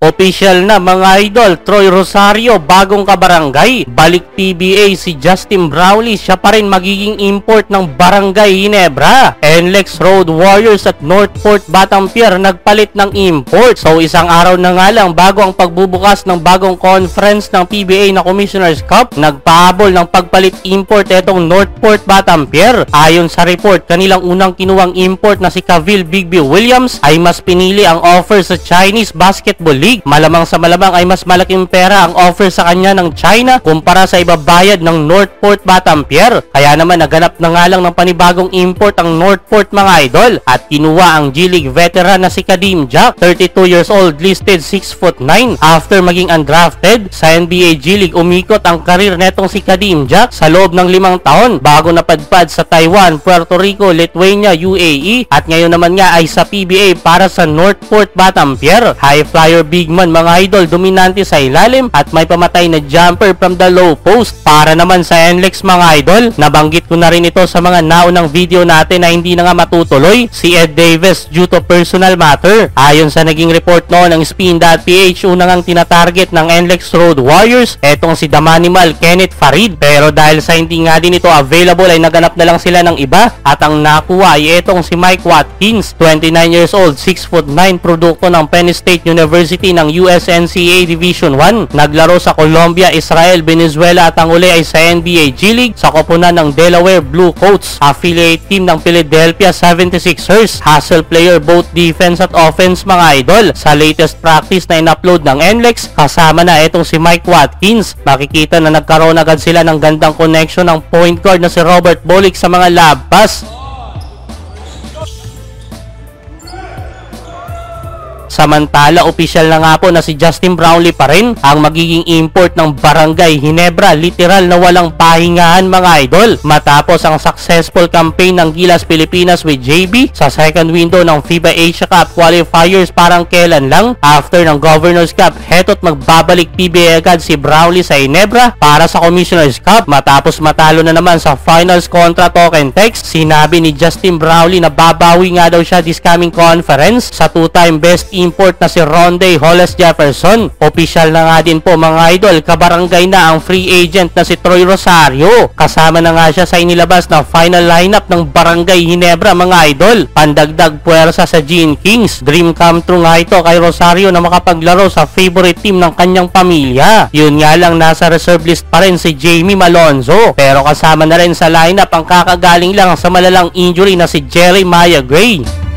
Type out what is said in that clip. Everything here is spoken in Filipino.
Official na mga idol, Troy Rosario bagong kabarangay. Balik PBA si Justin Brownlee, siya pa rin magiging import ng Barangay Ginebra. NLEX Road Warriors at Northport Batampier nagpalit ng import. So isang araw na nga lang bago ang pagbubukas ng bagong conference ng PBA na Commissioner's Cup, nagpahabol ng pagpalit import etong Northport Batampier. Ayon sa report, kanilang unang kinuwang import na si Cavill Bigby Williams ay mas pinili ang offer sa Chinese Basketball League. Malamang sa malamang ay mas malaking pera ang offer sa kanya ng China kumpara sa ibabayad ng Northport Batampier. Kaya naman naganap na nga lang ng panibagong import ang Northport mga idol at kinuha ang G-League veteran na si Kadeem Jack, 32 years old, listed 6'9". After maging undrafted sa NBA G-League, umikot ang karir netong si Kadeem Jack sa loob ng 5 taon bago napadpad sa Taiwan, Puerto Rico, Lithuania, UAE at ngayon naman nga ay sa PBA para sa Northport Batampier. High flyer big man mga idol, dominante sa ilalim at may pamatay na jumper from the low post. Para naman sa NLEX mga idol, nabanggit ko na rin ito sa mga naunang video natin na hindi na nga matutuloy, si Ed Davis due to personal matter. Ayon sa naging report noon ng Spin.ph, unang ang tinatarget ng NLEX Road Warriors etong si Damanimal Kenneth Farid, pero dahil sa hindi nga din ito available ay naganap na lang sila ng iba at ang nakuha ay etong si Mike Watkins, 29 years old, 6'9", produkto ng Penn State University ng USNCA Division 1. Naglaro sa Colombia, Israel, Venezuela at ang uli ay sa NBA G-League sa koponan ng Delaware Blue Coats, affiliate team ng Philadelphia 76ers. Hustle player both defense at offense mga idol. Sa latest practice na in-upload ng NLEX, kasama na itong si Mike Watkins. Makikita na nagkaroon agad sila ng gandang connection ng point guard na si Robert Bolick sa mga lab pass. Samantala, opisyal na nga po na si Justin Brownlee pa rin ang magiging import ng Barangay Ginebra. Literal na walang pahingahan mga idol. Matapos ang successful campaign ng Gilas Pilipinas with JB sa second window ng FIBA Asia Cup qualifiers parang kailan lang. After ng Governors Cup, heto't magbabalik PBA agad si Brownlee sa Ginebra para sa Commissioner's Cup. Matapos matalo na naman sa finals kontra Token Text, sinabi ni Justin Brownlee na babawi nga daw siya this coming conference sa two-time best import na si Rondae Hollis Jefferson. Official na nga din po mga idol, kabarangay na ang free agent na si Troy Rosario. Kasama na nga siya sa inilabas na final lineup ng Barangay Ginebra mga idol. Pandagdag puwersa sa Gene Kings. Dream come true nga ito kay Rosario na makapaglaro sa favorite team ng kanyang pamilya. Yun nga lang, nasa reserve list pa rin si Jamie Malonzo, pero kasama na rin sa lineup ang kakagaling lang sa malalang injury na si Jeremiah Gray.